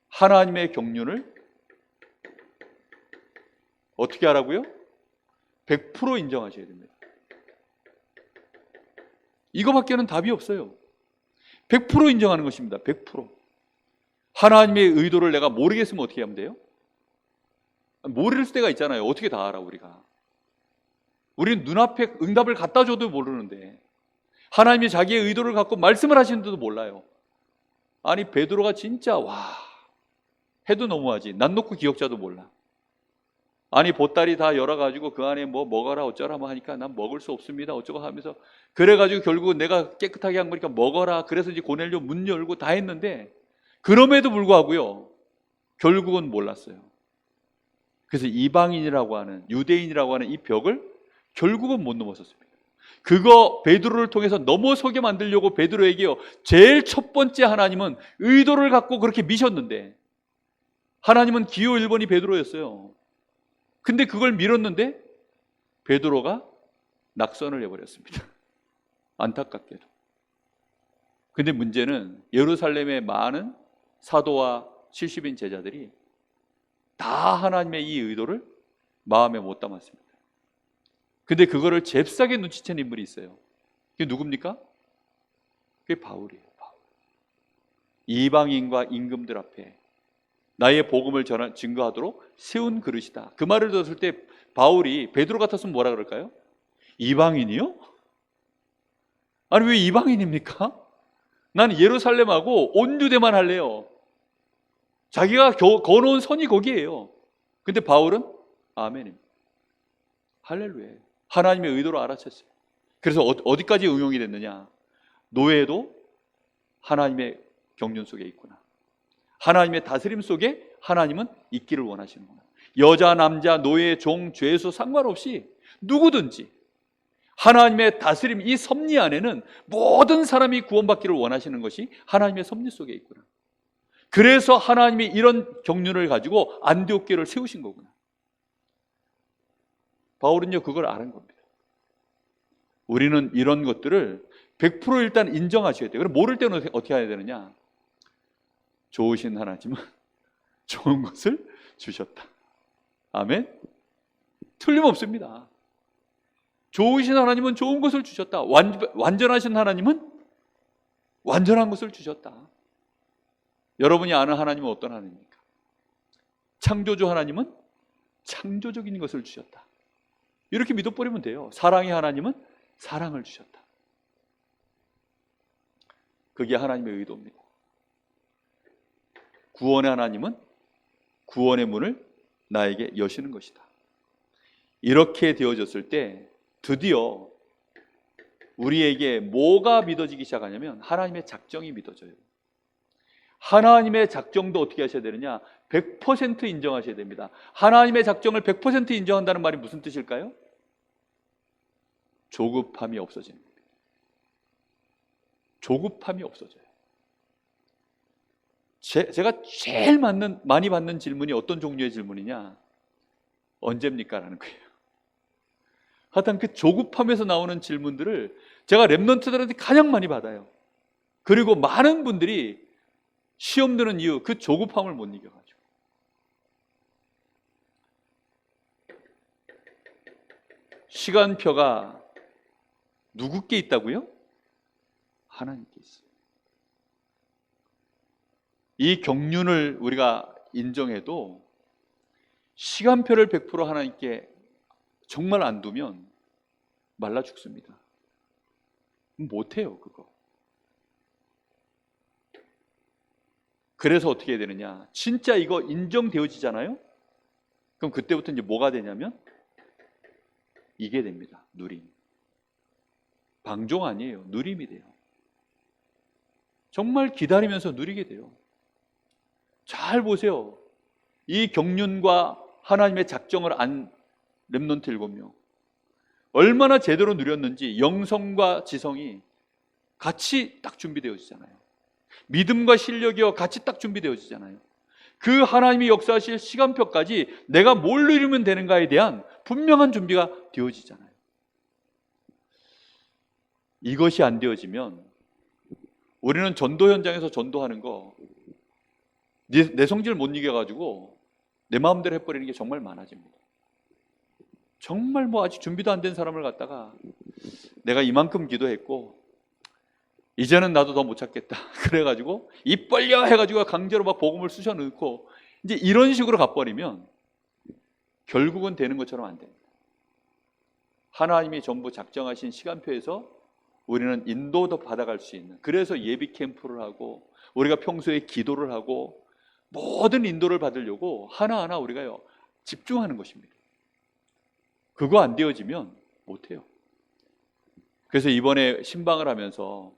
하나님의 경륜을 어떻게 하라고요? 100% 인정하셔야 됩니다. 이거밖에는 답이 없어요. 100% 인정하는 것입니다. 100%. 하나님의 의도를 내가 모르겠으면 어떻게 하면 돼요? 모를 때가 있잖아요. 어떻게 다 알아 우리가. 우리는 눈앞에 응답을 갖다 줘도 모르는데 하나님이 자기의 의도를 갖고 말씀을 하시는데도 몰라요. 아니 베드로가 진짜 해도 너무하지. 난 놓고 기억자도 몰라. 아니 보따리 다 열어가지고 그 안에 뭐 먹어라 어쩌라 뭐 하니까 난 먹을 수 없습니다 어쩌고 하면서 그래가지고 결국은 내가 깨끗하게 한 거니까 먹어라. 그래서 이제 고넬료 문 열고 다 했는데 그럼에도 불구하고요 결국은 몰랐어요. 그래서 이방인이라고 하는 유대인이라고 하는 이 벽을 결국은 못 넘어섰습니다. 그거 베드로를 통해서 넘어서게 만들려고 베드로에게요 제일 첫 번째 하나님은 의도를 갖고 그렇게 미셨는데 하나님은 기호 1번이 베드로였어요. 근데 그걸 밀었는데 베드로가 낙선을 해버렸습니다. 안타깝게도. 근데 문제는 예루살렘의 많은 사도와 70인 제자들이 다 하나님의 이 의도를 마음에 못 담았습니다. 근데 그거를 잽싸게 눈치챈 인물이 있어요. 그게 누굽니까? 그게 바울이에요. 바울. 이방인과 임금들 앞에 나의 복음을 증거하도록 세운 그릇이다. 그 말을 들었을 때 바울이 베드로 같았으면 뭐라 그럴까요? 이방인이요? 아니 왜 이방인입니까? 난 예루살렘하고 온 유대만 할래요. 자기가 거놓은 선이 거기에요. 근데 바울은 아멘입니다. 할렐루야. 하나님의 의도로 알아챘어요. 그래서 어디까지 응용이 됐느냐? 노예도 하나님의 경륜 속에 있구나. 하나님의 다스림 속에 하나님은 있기를 원하시는구나. 여자, 남자, 노예, 종, 죄수 상관없이 누구든지 하나님의 다스림, 이 섭리 안에는 모든 사람이 구원받기를 원하시는 것이 하나님의 섭리 속에 있구나. 그래서 하나님이 이런 경륜을 가지고 안디옥 교회를 세우신 거구나. 바울은요 그걸 아는 겁니다. 우리는 이런 것들을 100% 일단 인정하셔야 돼요. 그럼 모를 때는 어떻게 해야 되느냐? 좋으신 하나님은 좋은 것을 주셨다. 아멘? 틀림없습니다. 좋으신 하나님은 좋은 것을 주셨다. 완전하신 하나님은 완전한 것을 주셨다. 여러분이 아는 하나님은 어떤 하나님입니까? 창조주 하나님은 창조적인 것을 주셨다. 이렇게 믿어버리면 돼요. 사랑의 하나님은 사랑을 주셨다. 그게 하나님의 의도입니다. 구원의 하나님은 구원의 문을 나에게 여시는 것이다. 이렇게 되어졌을 때 드디어 우리에게 뭐가 믿어지기 시작하냐면 하나님의 작정이 믿어져요. 하나님의 작정도 어떻게 하셔야 되느냐? 100% 인정하셔야 됩니다. 하나님의 작정을 100% 인정한다는 말이 무슨 뜻일까요? 조급함이 없어지는 겁니다. 조급함이 없어져요. 제가 제일 많이 받는 질문이 어떤 종류의 질문이냐? 언제입니까? 라는 거예요. 하여튼 그 조급함에서 나오는 질문들을 제가 랩런트들한테 가장 많이 받아요. 그리고 많은 분들이 시험 드는 이유, 그 조급함을 못 이겨가지고. 시간표가 누구께 있다고요? 하나님께 있어요. 이 경륜을 우리가 인정해도 시간표를 100% 하나님께 정말 안 두면 말라 죽습니다. 못해요 그거. 그래서 어떻게 해야 되느냐? 진짜 이거 인정되어지잖아요? 그럼 그때부터 이제 뭐가 되냐면 이게 됩니다. 누림. 방종 아니에요. 누림이 돼요. 정말 기다리면서 누리게 돼요. 잘 보세요. 이 경륜과 하나님의 작정을 안 렘넌트 7명. 얼마나 제대로 누렸는지 영성과 지성이 같이 딱 준비되어지잖아요. 믿음과 실력이요 같이 딱 준비되어지잖아요. 그 하나님이 역사하실 시간표까지 내가 뭘 누리면 되는가에 대한 분명한 준비가 되어지잖아요. 이것이 안 되어지면 우리는 전도 현장에서 전도하는 거 내 성질 못 이겨가지고 내 마음대로 해버리는 게 정말 많아집니다. 정말 아직 준비도 안 된 사람을 갖다가 내가 이만큼 기도했고 이제는 나도 더 못 찾겠다 그래가지고 입 벌려 해가지고 강제로 막 복음을 쑤셔 넣고 이제 이런 식으로 가버리면 결국은 되는 것처럼 안 됩니다. 하나님이 전부 작정하신 시간표에서 우리는 인도도 받아갈 수 있는, 그래서 예비 캠프를 하고 우리가 평소에 기도를 하고 모든 인도를 받으려고 하나하나 우리가요 집중하는 것입니다. 그거 안 되어지면 못해요. 그래서 이번에 신방을 하면서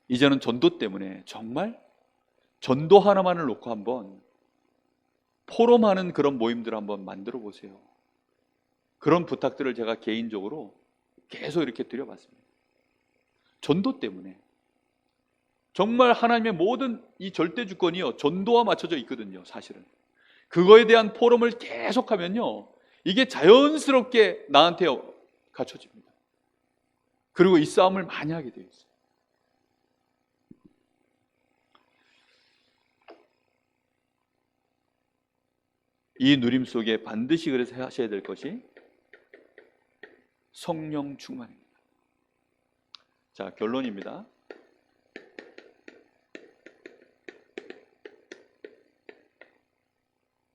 이제는 전도 때문에 정말 전도 하나만을 놓고 한번 포럼하는 그런 모임들을 한번 만들어 보세요. 그런 부탁들을 제가 개인적으로 계속 이렇게 드려봤습니다. 전도 때문에 정말 하나님의 모든 이 절대 주권이요 전도와 맞춰져 있거든요. 사실은 그거에 대한 포럼을 계속하면요 이게 자연스럽게 나한테 갖춰집니다. 그리고 이 싸움을 많이 하게 되어 있어요. 이 누림 속에 반드시 그래서 하셔야 될 것이 성령 충만입니다. 자, 결론입니다.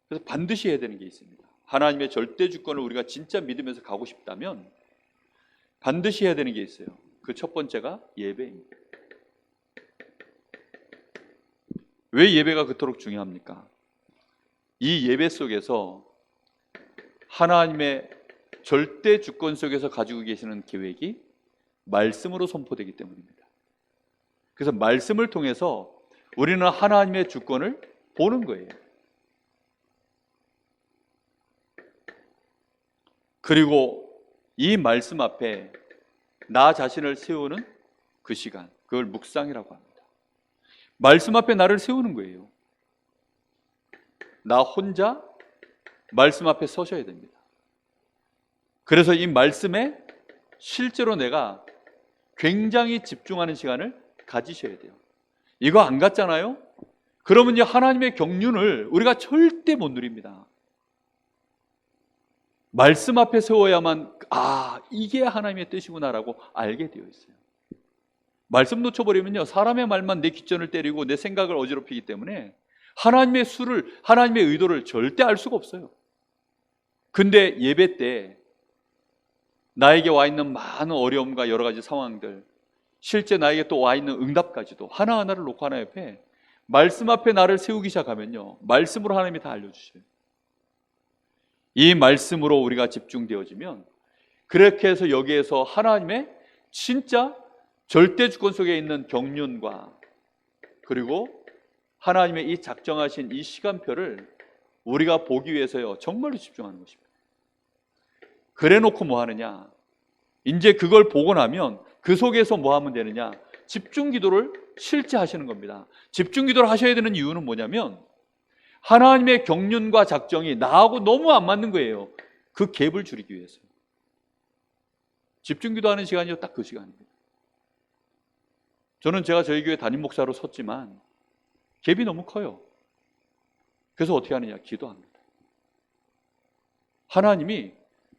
그래서 반드시 해야 되는 게 있습니다. 하나님의 절대 주권을 우리가 진짜 믿으면서 가고 싶다면 반드시 해야 되는 게 있어요. 그 첫 번째가 예배입니다. 왜 예배가 그토록 중요합니까? 이 예배 속에서 하나님의 절대 주권 속에서 가지고 계시는 계획이 말씀으로 선포되기 때문입니다. 그래서 말씀을 통해서 우리는 하나님의 주권을 보는 거예요. 그리고 이 말씀 앞에 나 자신을 세우는 그 시간, 그걸 묵상이라고 합니다. 말씀 앞에 나를 세우는 거예요. 나 혼자 말씀 앞에 서셔야 됩니다. 그래서 이 말씀에 실제로 내가 굉장히 집중하는 시간을 가지셔야 돼요. 이거 안 갖잖아요? 그러면요 하나님의 경륜을 우리가 절대 못 누립니다. 말씀 앞에 세워야만 이게 하나님의 뜻이구나라고 알게 되어 있어요. 말씀 놓쳐버리면요 사람의 말만 내 귓전을 때리고 내 생각을 어지럽히기 때문에 하나님의 수를, 하나님의 의도를 절대 알 수가 없어요. 근데 예배 때 나에게 와 있는 많은 어려움과 여러 가지 상황들, 실제 나에게 또 와 있는 응답까지도 하나하나를 놓고 하나 옆에 말씀 앞에 나를 세우기 시작하면요 말씀으로 하나님이 다 알려주셔요. 이 말씀으로 우리가 집중되어지면 그렇게 해서 여기에서 하나님의 진짜 절대 주권 속에 있는 경륜과 그리고 하나님의 이 작정하신 이 시간표를 우리가 보기 위해서요 정말로 집중하는 것입니다. 그래 놓고 뭐 하느냐, 이제 그걸 보고 나면 그 속에서 뭐 하면 되느냐, 집중 기도를 실제 하시는 겁니다. 집중 기도를 하셔야 되는 이유는 뭐냐면 하나님의 경륜과 작정이 나하고 너무 안 맞는 거예요. 그 갭을 줄이기 위해서. 집중 기도하는 시간이요 딱 그 시간입니다. 저는 제가 저희 교회 담임 목사로 섰지만 갭이 너무 커요. 그래서 어떻게 하느냐, 기도합니다. 하나님이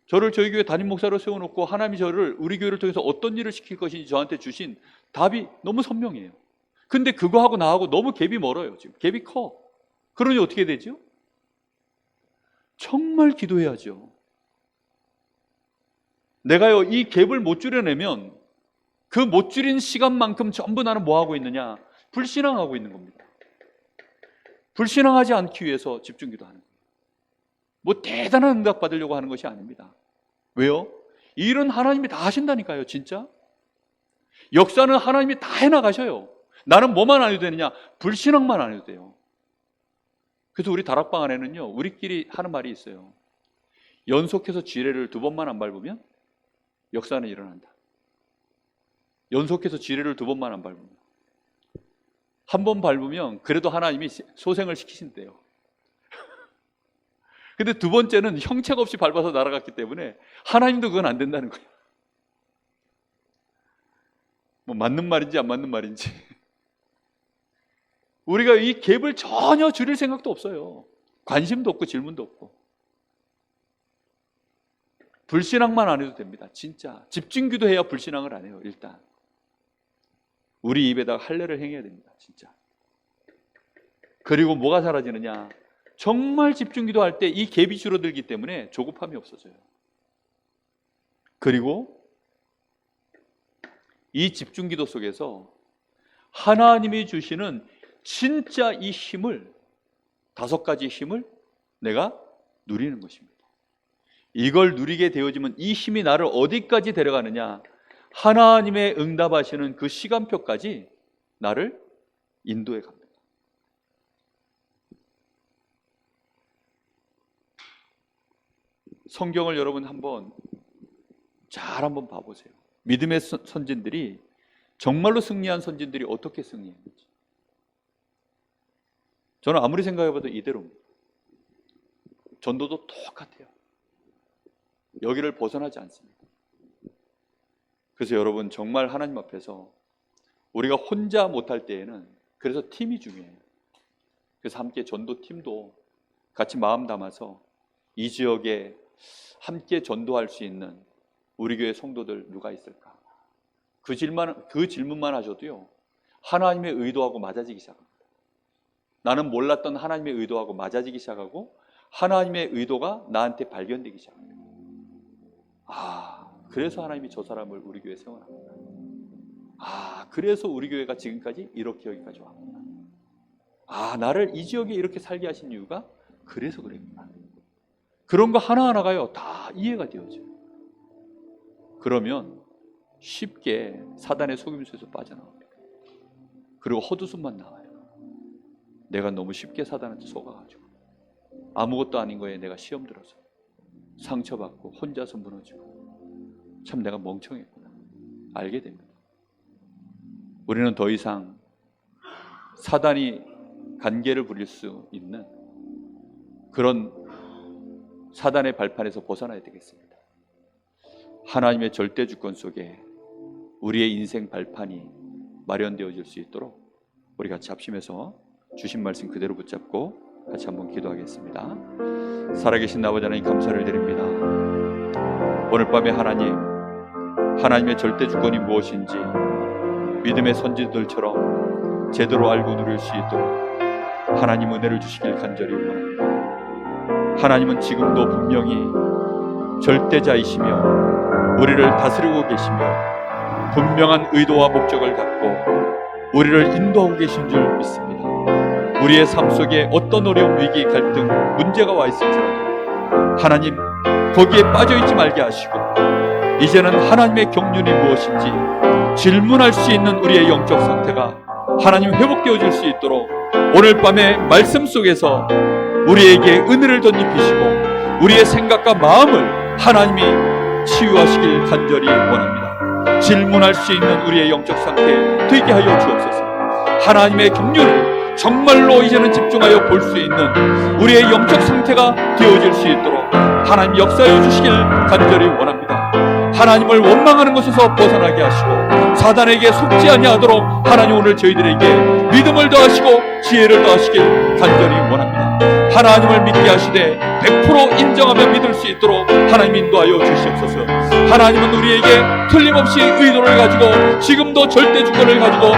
저를 저희 교회 담임 목사로 세워놓고 하나님이 저를 우리 교회를 통해서 어떤 일을 시킬 것인지 저한테 주신 답이 너무 선명해요. 근데 그거하고 나하고 너무 갭이 멀어요. 지금 갭이 커. 그러니 어떻게 되죠? 정말 기도해야죠. 내가요 이 갭을 못 줄여내면 그 못 줄인 시간만큼 전부 나는 뭐 하고 있느냐, 불신앙하고 있는 겁니다. 불신앙하지 않기 위해서 집중 기도하는 거예요. 뭐 대단한 응답 받으려고 하는 것이 아닙니다. 왜요? 이 일은 하나님이 다 하신다니까요. 진짜 역사는 하나님이 다 해나가셔요. 나는 뭐만 안 해도 되느냐, 불신앙만 안 해도 돼요. 그래서 우리 다락방 안에는요 우리끼리 하는 말이 있어요. 연속해서 지뢰를 2번만 안 밟으면 역사는 일어난다. 연속해서 지뢰를 2번만 안 밟으면, 한 번 밟으면 그래도 하나님이 소생을 시키신대요. 근데 2번째는 형체가 없이 밟아서 날아갔기 때문에 하나님도 그건 안 된다는 거예요. 뭐 맞는 말인지 안 맞는 말인지. 우리가 이 갭을 전혀 줄일 생각도 없어요. 관심도 없고 질문도 없고. 불신앙만 안 해도 됩니다. 진짜 집중기도 해야 불신앙을 안 해요. 일단 우리 입에다가 할례를 행해야 됩니다. 진짜. 그리고 뭐가 사라지느냐, 정말 집중기도 할 때 이 갭이 줄어들기 때문에 조급함이 없어져요. 그리고 이 집중기도 속에서 하나님이 주시는 진짜 이 힘을, 5가지 힘을 내가 누리는 것입니다. 이걸 누리게 되어지면 이 힘이 나를 어디까지 데려가느냐, 하나님의 응답하시는 그 시간표까지 나를 인도해 갑니다. 성경을 여러분 한번 봐보세요. 믿음의 선진들이, 정말로 승리한 선진들이 어떻게 승리했는지. 저는 아무리 생각해봐도 이대로입니다. 전도도 똑같아요. 여기를 벗어나지 않습니다. 그래서 여러분, 정말 하나님 앞에서 우리가 혼자 못할 때에는, 그래서 팀이 중요해요. 그래서 함께 전도팀도 같이 마음 담아서 이 지역에 함께 전도할 수 있는 우리 교회 성도들 누가 있을까? 그 질문만 하셔도요, 하나님의 의도하고 맞아지기 시작합니다. 나는 몰랐던 하나님의 의도하고 맞아지기 시작하고, 하나님의 의도가 나한테 발견되기 시작합니다. 그래서 하나님이 저 사람을 우리 교회에 세워납니다. 그래서 우리 교회가 지금까지 이렇게 여기까지 왔구나. 나를 이 지역에 이렇게 살게 하신 이유가 그래서 그랬구나. 그런 거 하나하나가요, 다 이해가 되어져요. 그러면 쉽게 사단의 속임수에서 빠져나옵니다. 그리고 헛웃음만 나와요. 내가 너무 쉽게 사단한테 속아가지고 아무것도 아닌 거에 내가 시험 들어서 상처받고 혼자서 무너지고, 참 내가 멍청했구나 알게 됩니다. 우리는 더 이상 사단이 간계를 부릴 수 있는 그런 사단의 발판에서 벗어나야 되겠습니다. 하나님의 절대 주권 속에 우리의 인생 발판이 마련되어질 수 있도록 우리 같이 합심해서 주신 말씀 그대로 붙잡고 같이 한번 기도하겠습니다. 살아계신 아버지 하나님, 감사를 드립니다. 오늘 밤에 하나님의 절대 주권이 무엇인지 믿음의 선지들처럼 제대로 알고 누릴 수 있도록 하나님 은혜를 주시길 간절히 원합니다. 하나님은 지금도 분명히 절대자이시며 우리를 다스리고 계시며 분명한 의도와 목적을 갖고 우리를 인도하고 계신 줄 믿습니다. 우리의 삶 속에 어떤 어려움, 위기, 갈등, 문제가 와 있을지라도 하나님 거기에 빠져있지 말게 하시고, 이제는 하나님의 경륜이 무엇인지 질문할 수 있는 우리의 영적 상태가 하나님 회복되어질 수 있도록 오늘 밤에 말씀 속에서 우리에게 은혜를 덧입히시고 우리의 생각과 마음을 하나님이 치유하시길 간절히 원합니다. 질문할 수 있는 우리의 영적 상태에 되게 하여 주옵소서. 하나님의 경륜을 정말로 이제는 집중하여 볼 수 있는 우리의 영적 상태가 되어질 수 있도록 하나님 역사해 주시길 간절히 원합니다. 하나님을 원망하는 것에서 벗어나게 하시고 사단에게 속지 아니하도록 하나님 오늘 저희들에게 믿음을 더하시고 지혜를 더하시길 간절히 원합니다. 하나님을 믿게 하시되 100% 인정하며 믿을 수 있도록 하나님 인도하여 주시옵소서. 하나님은 우리에게 틀림없이 의도를 가지고 지금도 절대 주권을 가지고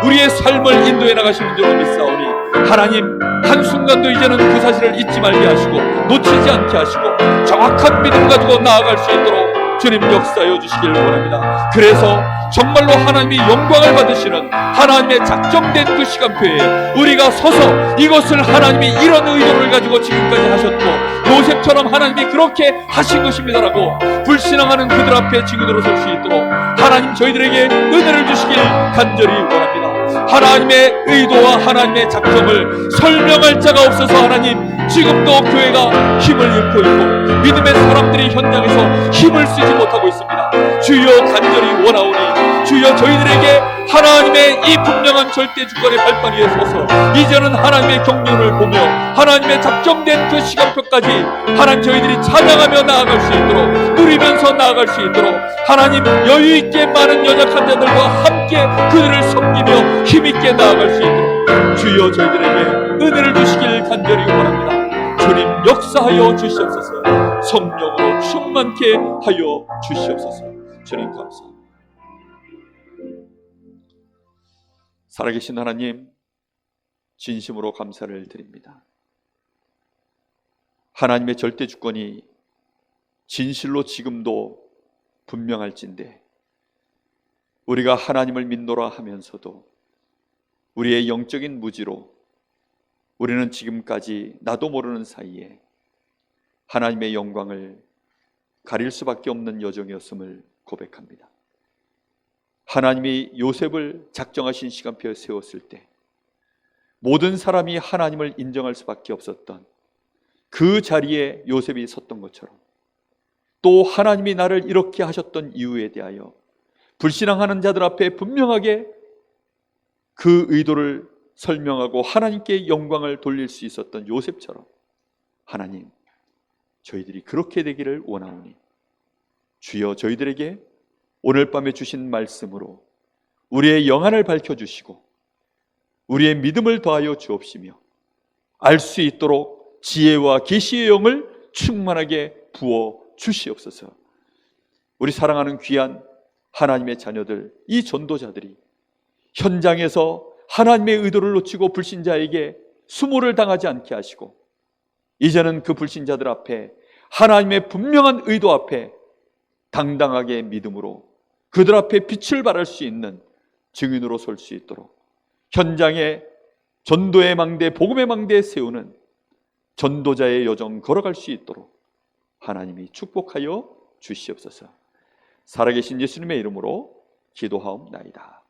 우리의 삶을 인도해 나가시는 줄로 믿사오니 하나님 한순간도 이제는 그 사실을 잊지 말게 하시고 놓치지 않게 하시고 정확한 믿음 가지고 나아갈 수 있도록 주님 역사하여 주시길 원합니다. 그래서 정말로 하나님이 영광을 받으시는 하나님의 작정된 그 시간표에 우리가 서서 이것을 하나님이 이런 의도를 가지고 지금까지 하셨고 요셉처럼 하나님이 그렇게 하신 것입니다라고 불신앙하는 그들 앞에 증인으로 설 수 있도록 하나님 저희들에게 은혜를 주시길 간절히 원합니다. 하나님의 의도와 하나님의 작정을 설명할 자가 없어서 하나님 지금도 교회가 힘을 잃고 있고 믿음의 사람들이 현장에서 힘을 쓰지 못하고 있습니다. 주여 간절히 원하오니 주여 저희들에게 하나님의 이 분명한 절대 주권의 발판 위에 서서 이제는 하나님의 경륜을 보며 하나님의 작정된 그 시간표까지 하나님 저희들이 찾아가며 나아갈 수 있도록 누리면서 나아갈 수 있도록 하나님 여유있게 많은 연약한 자들과 함께 그들을 섬기며 힘있게 나아갈 수 있도록 주여 저희들에게 은혜를 주시길 간절히 원합니다. 주님 역사하여 주시옵소서. 성령으로 충만케 하여 주시옵소서. 주님 감사합니다. 살아계신 하나님, 진심으로 감사를 드립니다. 하나님의 절대 주권이 진실로 지금도 분명할진데 우리가 하나님을 믿노라 하면서도 우리의 영적인 무지로 우리는 지금까지 나도 모르는 사이에 하나님의 영광을 가릴 수밖에 없는 여정이었음을 고백합니다. 하나님이 요셉을 작정하신 시간표에 세웠을 때 모든 사람이 하나님을 인정할 수밖에 없었던 그 자리에 요셉이 섰던 것처럼 또 하나님이 나를 이렇게 하셨던 이유에 대하여 불신앙하는 자들 앞에 분명하게 그 의도를 설명하고 하나님께 영광을 돌릴 수 있었던 요셉처럼 하나님, 저희들이 그렇게 되기를 원하오니 주여 저희들에게 오늘 밤에 주신 말씀으로 우리의 영안을 밝혀주시고 우리의 믿음을 더하여 주옵시며 알 수 있도록 지혜와 계시의 영을 충만하게 부어 주시옵소서. 우리 사랑하는 귀한 하나님의 자녀들, 이 전도자들이 현장에서 하나님의 의도를 놓치고 불신자에게 수모를 당하지 않게 하시고 이제는 그 불신자들 앞에 하나님의 분명한 의도 앞에 당당하게 믿음으로 그들 앞에 빛을 발할 수 있는 증인으로 설 수 있도록 현장에 전도의 망대, 복음의 망대에 세우는 전도자의 여정 걸어갈 수 있도록 하나님이 축복하여 주시옵소서. 살아계신 예수님의 이름으로 기도하옵나이다.